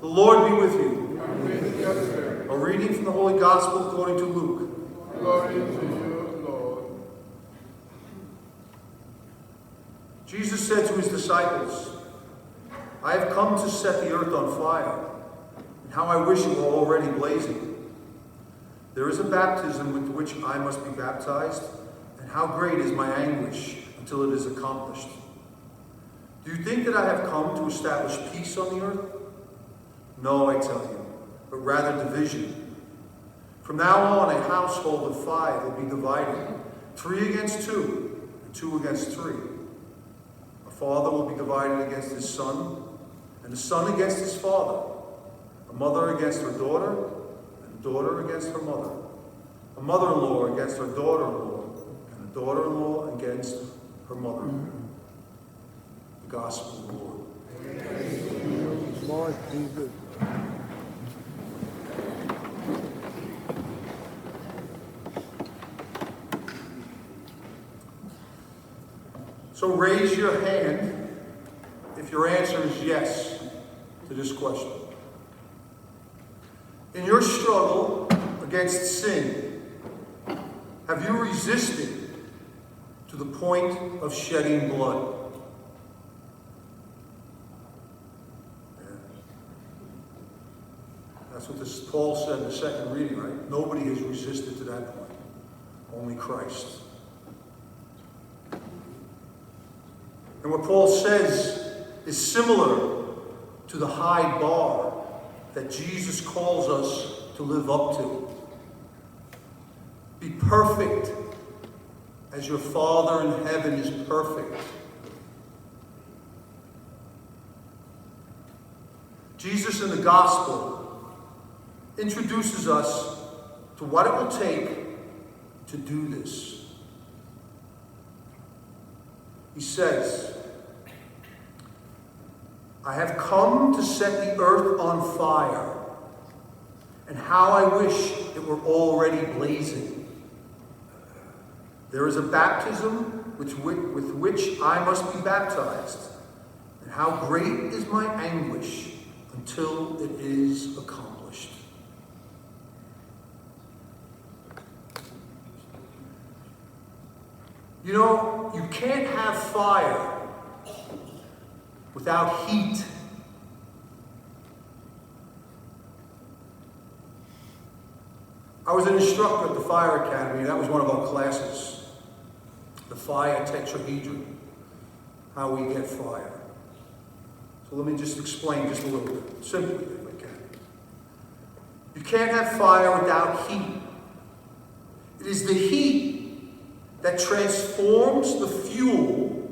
The Lord be with you. And with your spirit. A reading from the Holy Gospel according to Luke. Glory to you, Lord. Jesus said to his disciples, I have come to set the earth on fire, and how I wish it were already blazing. There is a baptism with which I must be baptized, and how great is my anguish until it is accomplished. Do you think that I have come to establish peace on the earth? No, I tell you, but rather division. From now on, a household of 5 will be divided, 3 against 2, and 2 against 3. A father will be divided against his son, and a son against his father, a mother against her daughter, and a daughter against her mother, a mother-in-law against her daughter-in-law, and a daughter-in-law against her mother. The Gospel of the Lord. Lord Jesus. So raise your hand if your answer is yes to this question. In your struggle against sin, have you resisted to the point of shedding blood? That's what this Paul said in the second reading, right? Nobody has resisted to that point. Only Christ. And what Paul says is similar to the high bar that Jesus calls us to live up to. Be perfect as your Father in heaven is perfect. Jesus in the gospel introduces us to what it will take to do this. He says, I have come to set the earth on fire, and how I wish it were already blazing. There is a baptism with which I must be baptized, and how great is my anguish until it is accomplished. You know, you can't have fire without heat. I was an instructor at the Fire Academy. That was one of our classes. The fire tetrahedron. How we get fire. So let me just explain just a little bit. Simply, if I can. You can't have fire without heat. It is the heat that transforms the fuel,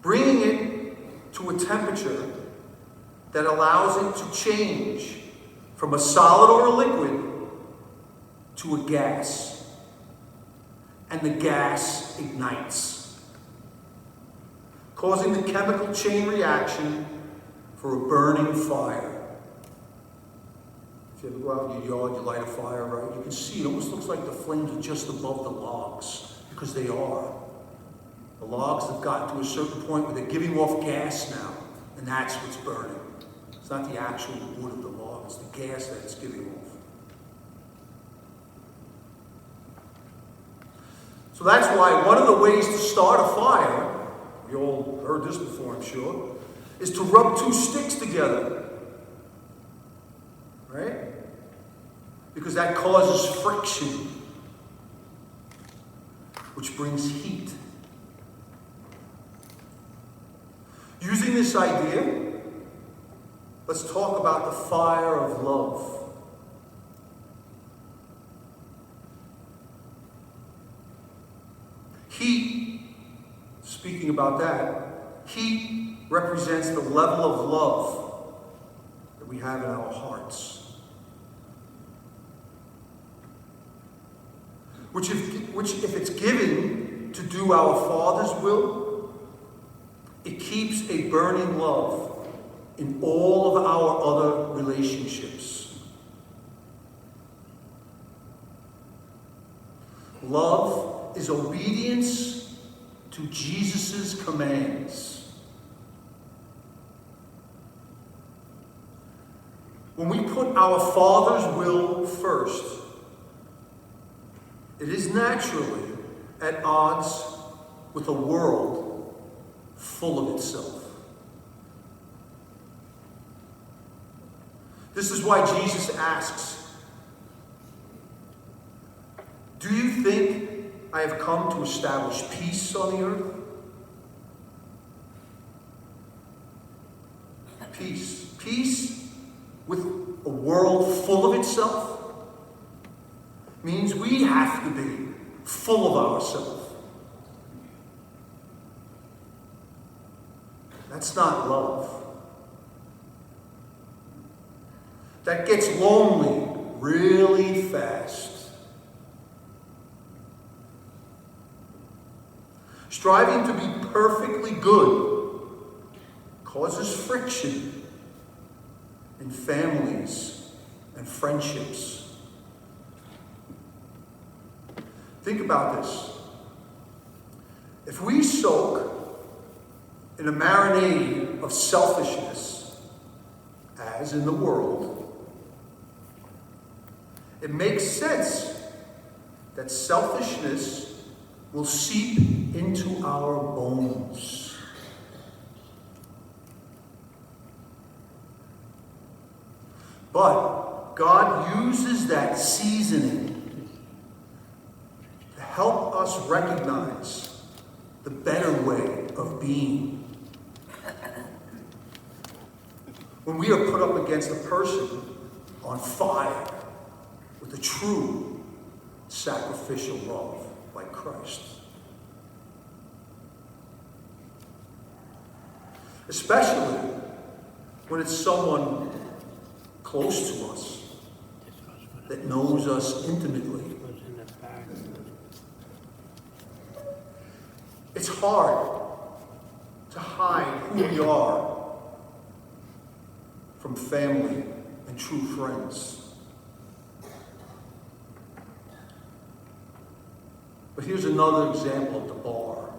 bringing it to a temperature that allows it to change from a solid or a liquid to a gas. And the gas ignites, causing the chemical chain reaction for a burning fire. If you ever go out in your yard, you light a fire, right? You can see it almost looks like the flames are just above the logs. Because they are. The logs have gotten to a certain point where they're giving off gas now, and that's what's burning. It's not the actual wood of the log, it's the gas that it's giving off. So that's why one of the ways to start a fire, we all heard this before, I'm sure, is to rub 2 sticks together. Right? Because that causes friction, which brings heat. Using this idea, let's talk about the fire of love. Heat, speaking about that, heat represents the level of love that we have in our hearts. Which if it's given to do our Father's will, it keeps a burning love in all of our other relationships. Love is obedience to Jesus' commands. when we put our Father's will first, it is naturally at odds with a world full of itself. This is why Jesus asks, "Do you think I have come to establish peace on the earth?" Peace. Peace with a world full of itself means we have to be full of ourselves. That's not love. That gets lonely really fast. Striving to be perfectly good causes friction in families and friendships. Think about this. If we soak in a marinade of selfishness, as in the world, it makes sense that selfishness will seep into our bones. But God uses that seasoning to help us recognize the better way of being. When we are put up against a person on fire with a true sacrificial love like Christ. Especially when it's someone close to us that knows us intimately. It's hard to hide who we are from family and true friends. But here's another example of the bar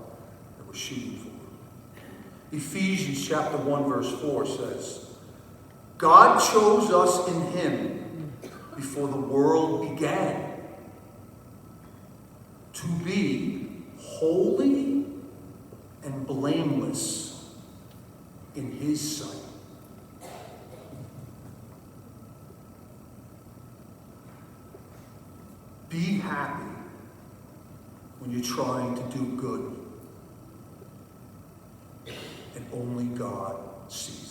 that we're shooting for. Ephesians chapter 1 verse 4 says, "God chose us in Him before the world began to be holy and blameless in His sight." Be happy when you're trying to do good and only God sees.